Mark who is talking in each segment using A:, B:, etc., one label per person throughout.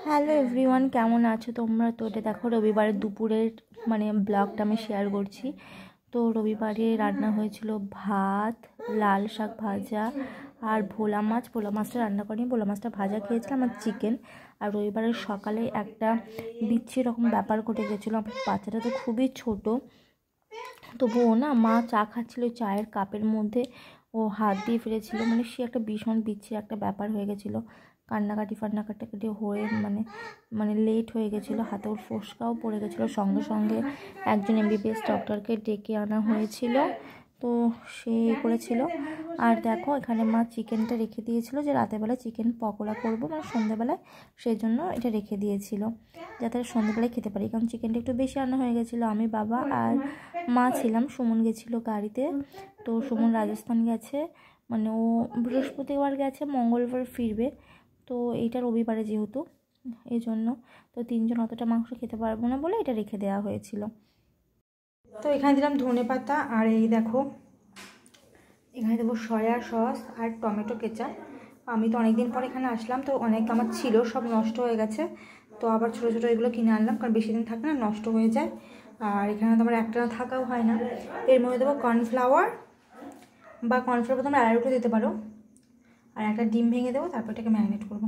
A: Hello everyone, কেমন আছো তোমরা? তো এটা দেখো রবিবারের দুপুরের ব্লগটা আমি শেয়ার করছি। তো রবিবারে রান্না হয়েছিল ভাত, লাল শাক ভাজা আর ভোলা মাছটা রান্না করিনি, ভোলা মাছটা ভাজা খেয়েছিলাম আর চিকেন। আর রবিবারের সকালে একটা বিচ্ছি রকম ব্যাপার ঘটে গেছিলো। আমার বাচ্চাটা তো খুবই ছোট, তবুও না মা চা খাচ্ছিল, চায়ের কাপের মধ্যে ও হাত দিয়ে ফেলেছিল। সে একটা ভীষণ বিচ্ছিরি একটা ব্যাপার হয়ে গেছিলো। কান্নাকাটি হয়ে লেট হয়ে গেছিলো, হাতে ওর ফোসকাও পড়ে গেছিলো। সঙ্গে সঙ্গে একজন MBBS ডক্টরকে ডেকে আনা হয়েছিল, তো সে করেছিল। আর দেখো এখানে মা চিকেনটা রেখে দিয়েছিল যে রাতেরবেলা চিকেন পকোড়া করবো, সন্ধ্যেবেলায়, সেই জন্য এটা রেখে দিয়েছিল যাতে সন্ধ্যেবেলায় খেতে পারি, কারণ চিকেনটা একটু বেশি রান্না হয়ে গেছিলো। আমি, বাবা আর মা ছিলাম। সুমন গেছিলো গাড়িতে, তো সুমন রাজস্থান গেছে, ও বৃহস্পতিবার গেছে, মঙ্গলবার ফিরবে। তো এইটা রবিবারে যেহেতু, এই জন্য তো তিনজন অতটা মাংস খেতে পারবো না বলে এটা রেখে দেওয়া হয়েছিল। তো এখানে দিলাম ধনেপাতা, আর এই দেখো এখানে দেবো সয়া সস আর টমেটো কেচাপ। আমি তো অনেকদিন পর এখানে আসলাম, তো অনেক আমার ছিল, সব নষ্ট হয়ে গেছে। তো আবার ছোটো ছোটো এগুলো কিনে আনলাম, কারণ বেশি দিন থাকে না, নষ্ট হয়ে যায়। আর এখানে তো আমার একটা থাকাও হয় না। এর মধ্যে দেবো কর্নফ্লাওয়ার, বা কর্নফ্লাওয়ার তোমরা আড়াইটা দিতে পারো, আর একটা ডিম ভেঙে দেবো, তারপর এটাকে ম্যারিনেট করবো।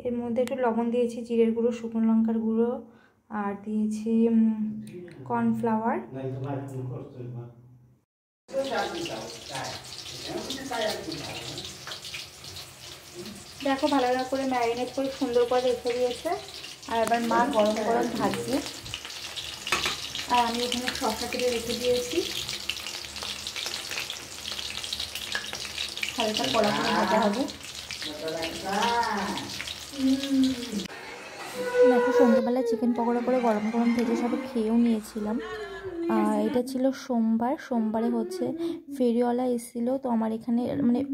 A: এর মধ্যে একটু লবণ দিয়েছি, জিরের গুঁড়ো, শুকনো লঙ্কার গুঁড়ো, আর দিয়েছি কর্নফ্লাওয়ার। দেখো ভালো করে ম্যারিনেট করে সুন্দর করে রেখে দিয়েছে। আর এবার মা গরম গরম ভাজছে, আর আমি এখানে শসা কেটে রেখে দিয়েছি, হালকা কড়া করে ভাজা হবে। দেখো সন্ধ্যাবেলায় চিকেন পকোড়া করে গরম গরম ভেজে সবাই খেয়েও নিয়েছিলাম। এটা ছিল সোমবারে হচ্ছে ফেরিওয়ালা এসেছিলো। তো আমার এখানে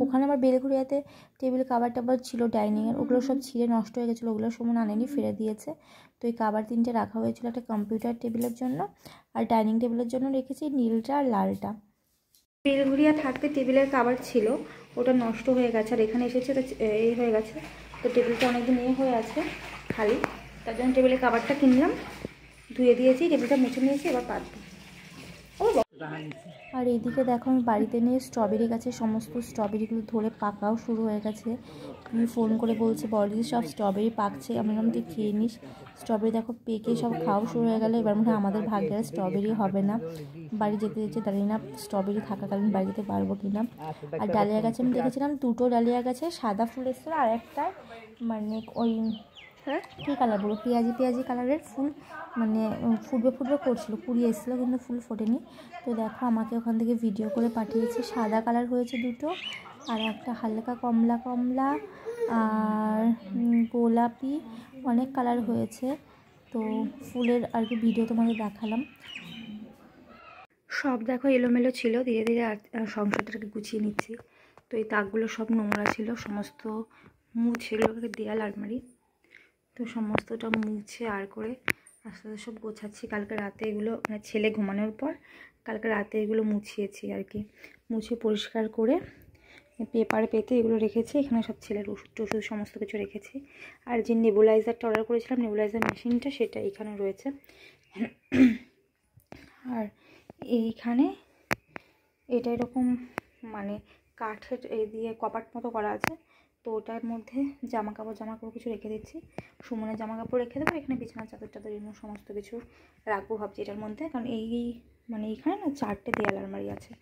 A: ওখানে আমার বেলঘরিয়াতে টেবিল কাভার টাবার ছিল ডাইনিংয়ের, ওগুলো সব ছিঁড়ে নষ্ট হয়ে গেছিলো, ওগুলো সুমন আনেনি, ফেলে দিয়েছে। তো এই কাভার 3টে রাখা হয়েছিল, একটা কম্পিউটার টেবিলের জন্য আর ডাইনিং টেবিলের জন্য রেখেছি নীলটা আর লালটা। বেলঘরিয়া থাকতে টেবিলের কাভার ছিল, ওটা নষ্ট হয়ে গেছে, আর এখানে এসেছে তো এই হয়ে গেছে। তো টেবিলটা অনেকদিন হয়ে আছে খালি, তার জন্য টেবিলের কাভারটা কিনলাম, ধুয়ে দিয়েছি, টেবিলটা মুছে নিয়েছি, এবার পাতবো। আর এইদিকে দেখো আমি বাড়িতে নিয়ে স্ট্রবেরি গাছে সমস্ত স্ট্রবেরিগুলো ধরে পাকাও শুরু হয়ে গেছে। আমি ফোন করে বলছি বলি সব স্ট্রবেরি পাকছে, আমি বললাম তুই খেয়ে নিস। স্ট্রবেরি দেখো পেকে সব খাওয়া শুরু হয়ে গেলো। এবার মনে হয় আমাদের ভাগ্যের স্ট্রবেরি হবে না, বাড়ি যেতে জানি না স্ট্রবেরি থাকাকালীন বাড়ি যেতে পারবো কিনা। আর ডালিয়া গাছে আমি দেখেছিলাম 2টো ডালিয়া গাছে সাদা ফুল এসেছিলো, আর একটা ওই কী কালার বলবো, পেঁয়াজি কালারের ফুল, ফুটবে করছিল, কুড়িয়ে এসেছিলো কিন্তু ফুল ফোটেনি। তো দেখো আমাকে ওখান থেকে ভিডিও করে পাঠিয়েছে, সাদা কালার হয়েছে 2টো, আর একটা হালকা কমলা আর গোলাপি, অনেক কালার হয়েছে। তো ফুলের আর কি ভিডিও তোমাকে দেখালাম। সব দেখো এলোমেলো ছিল, ধীরে ধীরে সংসারটাকে গুছিয়ে নিচ্ছি। তো এই তাকগুলো সব নোংরা ছিল, সমস্ত মুছে দেয়াল আলমারি, তো সমস্তটা মুছে আর করে আস্তে আস্তে সব গোছাচ্ছি। কালকে রাতে এগুলো ছেলে ঘুমানোর পর কালকে রাতে এগুলো মুছিয়েছি আর কি, মুছে পরিষ্কার করে পেপারে পেতে এগুলো রেখেছি। এখানে সব ছেলের ওষুধ সমস্ত কিছু রেখেছি। আর যে নেবুলাইজারটা অর্ডার করেছিলাম, নেবুলাইজার মেশিনটা, সেটা এখানে রয়েছে। আর এইখানে এটা এরকম কাঠের এই দিয়ে কপাট মতো করা আছে, তো ওটার মধ্যে জামা কাপড় কিছু রেখে দিচ্ছি। সুমনের জামা কাপড় রেখে দেবো, এখানে বিছানার চাদর এমন সমস্ত কিছু রাখবো ভাবছি এটার মধ্যে, কারণ এইখানে না 4টে দেয়াল আলমারি আছে।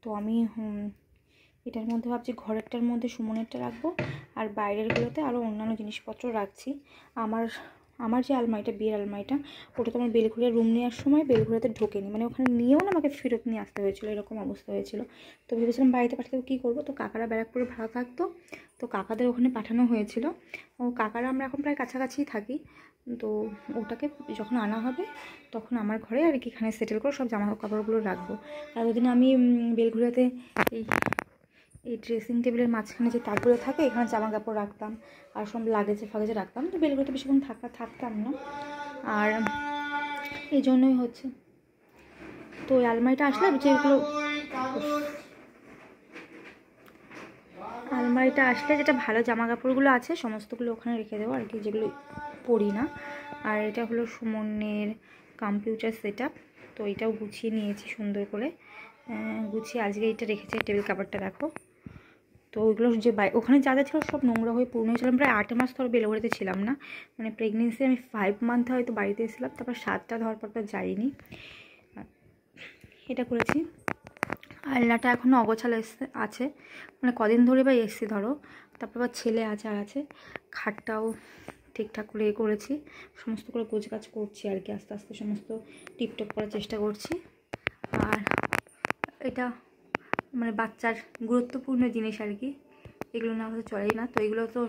A: তো আমি এটার মধ্যে ভাবছি ঘরেরটার মধ্যে সুমনেরটা রাখবো, আর বাইরেরগুলোতে আরও অন্যান্য জিনিসপত্র রাখছি।
B: আমার যে আলমারিটা, বিয়ের আলমারিটা, ওটা তো আমার বেলঘরিয়া রুম নেওয়ার সময় বেলঘরিয়াতে ঢোকেনি, মানে ওখানে নিয়েও না আমাকে ফেরত নিয়ে আসতে হয়েছিলো, এরকম অবস্থা হয়েছিল। তো ভেবেছিলাম বাড়িতে পাঠাতে কী করবো, তো কাকারা ব্যারাকপুরে ভাড়া থাকতো, তো কাকাদের ওখানে পাঠানো হয়েছিল। ও কাকারা আমরা এখন প্রায় কাছাকাছিই থাকি, তো ওটাকে যখন আনা হবে তখন আমার ঘরে আর কি এখানে সেটেল করে সব জামা কাপড়গুলো রাখবো। আর ওদিন আমি বেলঘরিয়াতে এই ড্রেসিং টেবিলের মাঝখানে যে তাকগুলো থাকে, এখানে জামা কাপড় রাখতাম আর সব লাগেজে ফাগেজে রাখতাম, তো বেলঘরিয়াতে বেশিক্ষণ থাকতাম না, আর এই জন্যই হচ্ছে। তো ওই আলমারিটা আসলে যেগুলো যেটা ভালো জামা কাপড়গুলো আছে সমস্তগুলো ওখানে রেখে দেবো আর কি, যেগুলো পরি না। আর এটা হলো সুমনের কম্পিউটার সেট আপ, তো এটাও গুছিয়ে নিয়েছি সুন্দর করে, গুছিয়ে আজকে এটা রেখেছি টেবিল কাভারটা দেখো। তো ওইগুলো যে ওখানে যা যা ছিল সব নোংরা হয়ে পুরনো হয়েছিলাম, প্রায় 8 মাস ধরে বেলঘরিয়াতে ছিলাম না, মানে প্রেগনেন্সি আমি 5 মান্থে হয়তো বাড়িতে এসেছিলাম, তারপর 7টা ধরার পর তো যাইনি। এটা করেছি। আলনাটা এখনও অগোছালো আছে, মানে কদিন ধরে বা এসছি ধরো, তারপর আবার ছেলে আছে আর আছে। খাটটাও ঠিকঠাক করে করেছি, সমস্ত করে গোছগাছ করছি আর কি, আস্তে আস্তে সমস্ত টিপটপ করার চেষ্টা করছি। আর এটা মানে বাচ্চার গুরুত্বপূর্ণ জিনিস আর কি, এগুলো না হলে চলেই না, তো এগুলো তো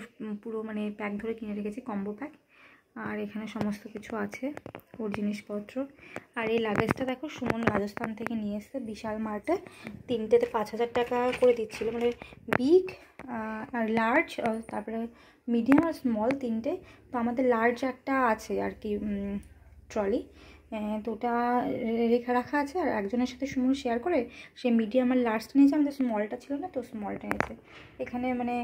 B: পুরো মানে প্যাক ধরে কিনে রেখেছি, কম্বো প্যাক। আর এখানে সমস্ত কিছু আছে ওর জিনিসপত্র। আর এই লাগেজটা দেখো সুমন রাজস্থান থেকে নিয়ে এসছে বিশাল মার্টে, 3টেতে 5,000 টাকা করে দিচ্ছিলো, মানে বিগ আর লার্জ, তারপরে মিডিয়াম আর স্মল 3টে। তো আমাদের লার্জ একটা আছে আর কি ট্রলি, তো ওটা রেখে রাখা আছে, আর একজনের সাথে সুমন শেয়ার করে সে মিডিয়াম আর লার্জটা নিয়েছে, আমাদের স্মলটা ছিল না, তো স্মলটা নিয়েছে। এখানে মানে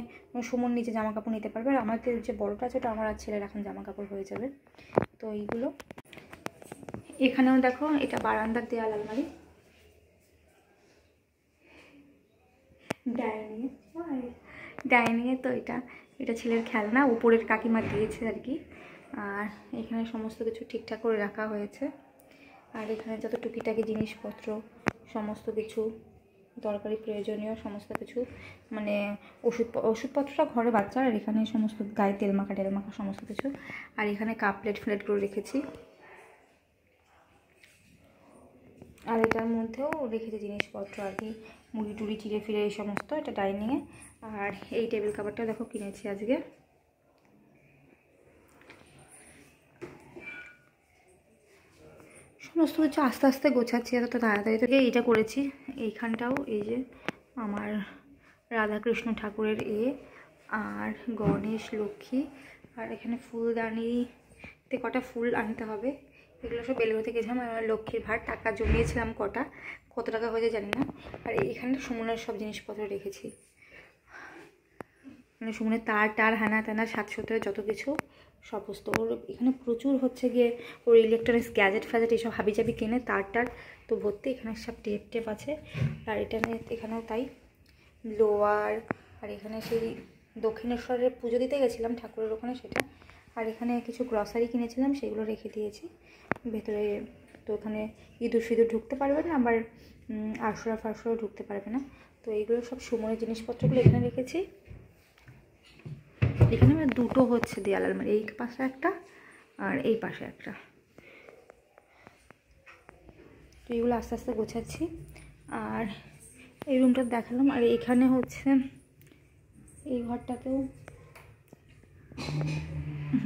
B: সুমন নিচে জামা কাপড় নিতে পারবে, আর আমাদের যে বড়টা আছে ওটা আমার আর ছেলের এখন জামা কাপড় হয়ে যাবে। তো এইগুলো এখানেও দেখো, এটা বারান্দার দেয়াল আলমারি, ডাইনিংয়ে তো এটা ছেলের খেলনা, উপরের কাকিমা দিয়েছে আর কি। আর এখানে সমস্ত কিছু ঠিকঠাক করে রাখা হয়েছে। আর এখানে যত টুকিটাকি জিনিসপত্র সমস্ত কিছু দরকারি প্রয়োজনীয় সমস্ত কিছু, মানে ওষুধপত্রটা ঘরে বাচ্চার, আর এখানে সমস্ত গায়ে তেল মাখা সমস্ত কিছু। আর এখানে কাপ প্লেটগুলো রেখেছি, আর এটার মধ্যেও রেখেছি জিনিসপত্র আর কি, মুড়ি টুড়ি চিড়ে ফিরে এই সমস্ত, এটা ডাইনিংয়ে। আর এই টেবিল কাভারটা দেখো কিনেছি আজকে। সমস্ত কিছু আস্তে আস্তে গোছাচ্ছি, এত তাড়াতাড়ি থেকে এইটা করেছি। এইখানটাও এই যে আমার রাধাকৃষ্ণ ঠাকুরের আর গণেশ লক্ষ্মী, আর এখানে ফুলদানিতে কটা ফুল আনতে হবে, এগুলো সব বেলঘরিয়াতে গেছিলাম, লক্ষ্মীর ভার টাকা জমিয়েছিলাম, কত টাকা হয়েছে জানি না। আর এইখানে সুমনের সব জিনিসপত্র রেখেছি, মানে সুমনের তার হানা টানা 7-7 যত কিছু সমস্ত। ওর এখানে প্রচুর হচ্ছে গিয়ে ওর ইলেকট্রনিক্স গ্যাজেট ফ্যাজেট এইসব হাবিজাবি কেনে, তার তো ভর্তি, এখানে সব টেপ আছে। আর এখানেও তাই লোয়ার, আর এখানে সেই দক্ষিণেশ্বরের পুজো দিতে গেছিলাম ঠাকুরের ওখানে সেটা। আর এখানে কিছু গ্রসারি কিনেছিলাম, সেগুলো রেখে দিয়েছি ভেতরে। তো ওখানে ইঁদুর ফিঁদুর ঢুকতে পারবে না, আবার আরশোরা ঢুকতে পারবে না। তো এইগুলো সব সুমনের জিনিসপত্রগুলো এখানে রেখেছি। এখানে আমার দুটো হচ্ছে দেয়াল আলমারি, এই পাশে একটা আর এই পাশে একটা। তো এইগুলো আস্তে আস্তে গোছাচ্ছি। আর এই রুমটা দেখালাম। আর এখানে হচ্ছে এই ঘরটাতেও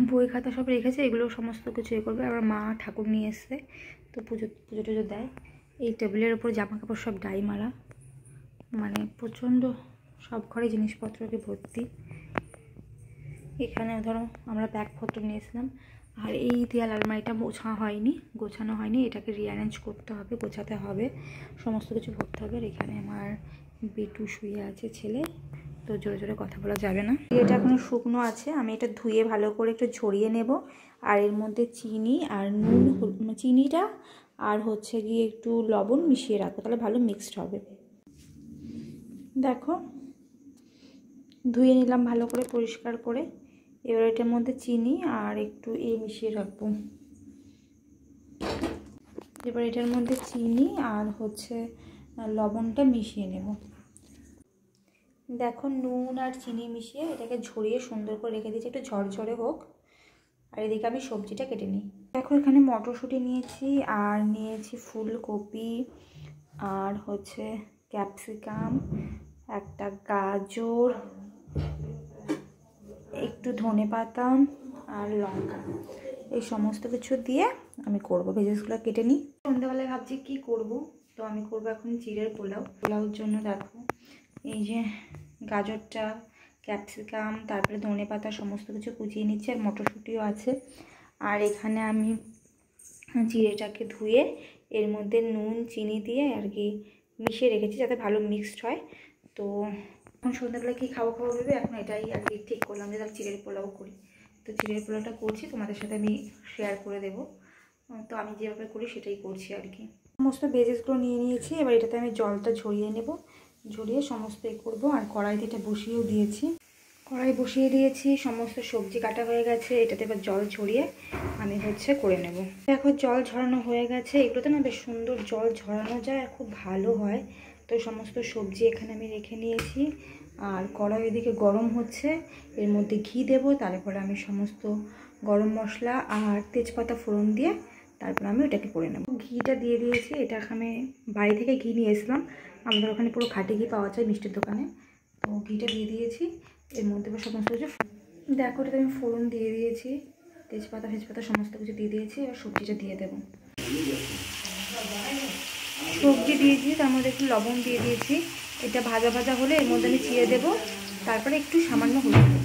B: বই খাতা সব রেখেছে, এগুলো সমস্ত কিছু করবে। আবার মা ঠাকুর নিয়ে এসছে, তো পুজো টুজো দেয়। এই টেবিলের ওপর জামা কাপড় সব ডাই মারা, মানে প্রচণ্ড সব ঘরে জিনিসপত্রকে ভর্তি। এখানে ধরো আমরা ব্যাগপত্র নিয়েছিলাম। আর এই দেয়াল আলমারিটা গোছানো হয়নি, এটাকে রিঅ্যারেঞ্জ করতে হবে, গোছাতে হবে, সমস্ত কিছু ভরতে হবে। আর এখানে আমার বিটু শুয়ে আছে ছেলে, তো জোরে জোরে কথা বলা যাবে না। এটা এখনো শুকনো আছে, আমি এটা ধুয়ে ভালো করে একটু ঝরিয়ে নেব। আর এর মধ্যে চিনি আর নুন, চিনিটা আর হচ্ছে গিয়ে একটু লবণ মিশিয়ে রাখবো, তাহলে ভালো মিক্সড হবে। দেখো ধুয়ে নিলাম ভালো করে পরিষ্কার করে। এবার এটার মধ্যে চিনি আর একটু মিশিয়ে রাখবো। এবার এটার মধ্যে চিনি আর হচ্ছে লবণটা মিশিয়ে নেব। দেখো নুন আর চিনি মিশিয়ে এটাকে ঝরিয়ে সুন্দর করে রেখে দিয়েছি, একটু ঝরঝরে হোক। আর এদিকে আমি সবজিটা কেটে নিই। দেখো এখানে মটরশুঁটি নিয়েছি, আর নিয়েছি ফুলকপি, আর হচ্ছে ক্যাপসিকাম, একটা গাজর, একটু ধনেপাতা আর লঙ্কা, এই সমস্ত কিছু দিয়ে আমি করব। ভেজিসগুলো কেটে নিই। সন্ধ্যাবেলায় ভাবছি কি করব, তো আমি করব এখন চিড়ের পোলাও। পোলাওর জন্য দেখো এই যে গাজরটা, ক্যাপসিকাম, তারপরে ধনেপাতা সমস্ত কিছু কুচিয়ে নিচ্ছি, আর মটরশুঁটিও আছে। আর এখানে আমি চিড়েটাকে ধুয়ে এর মধ্যে নুন চিনি দিয়ে আর কি মিশিয়ে রেখেছি যাতে ভালো মিক্সড হয়। তো এখন সন্ধ্যাবেলা কী খাবো ভেবে এখন এটাই আর কি ঠিক করলাম যে চিড়ের পোলাও করি। তো চিড়ের পোলাওটা করছি, তোমাদের সাথে আমি শেয়ার করে দেবো। তো আমি যেভাবে করি সেটাই করছি আর কি। সমস্ত ভেজেসগুলো নিয়ে নিয়েছি, এবার এটাতে আমি জলটা ঝরিয়ে নেব, ঝরিয়ে সমস্ত করবো। আর কড়াইতে এটা বসিয়েও দিয়েছি, কড়াই বসিয়ে দিয়েছি, সমস্ত সবজি কাটা হয়ে গেছে। এটাতে এবার জল ঝরিয়ে আমি করে নেব। দেখো জল ঝরানো হয়ে গেছে, এগুলোতে না বেশ সুন্দর জল ঝরানো যায় আর খুব ভালো হয়। তো সমস্ত সবজি এখানে আমি রেখে নিয়েছি, আর কড়াই এদিকে গরম হচ্ছে, এর মধ্যে ঘি দেবো। তারপরে আমি সমস্ত গরম মশলা আর তেজপাতা ফোড়ন দিয়ে তারপর আমি ওটাকে করে নেব। ঘিটা দিয়ে দিয়েছি, এটা আমি বাড়ি থেকে ঘি নিয়ে এসলাম, আমাদের ওখানে পুরো খাঁটি ঘি পাওয়া যায় মিষ্টির দোকানে। তো ঘিটা দিয়ে দিয়েছি, এর মধ্যে সমস্ত কিছু দেখো এটাতে আমি ফোড়ন দিয়ে দিয়েছি, তেজপাতা সমস্ত কিছু দিয়ে দিয়েছি। এবার সবজিটা দিয়ে দেবো। সবজি দিয়েছি, তার মধ্যে একটু লবণ দিয়ে দিয়েছি। এটা ভাজা ভাজা হলে এর মধ্যে আমি চিড়ে দেবো, তারপরে একটু সামান্য হলুদ দেবো।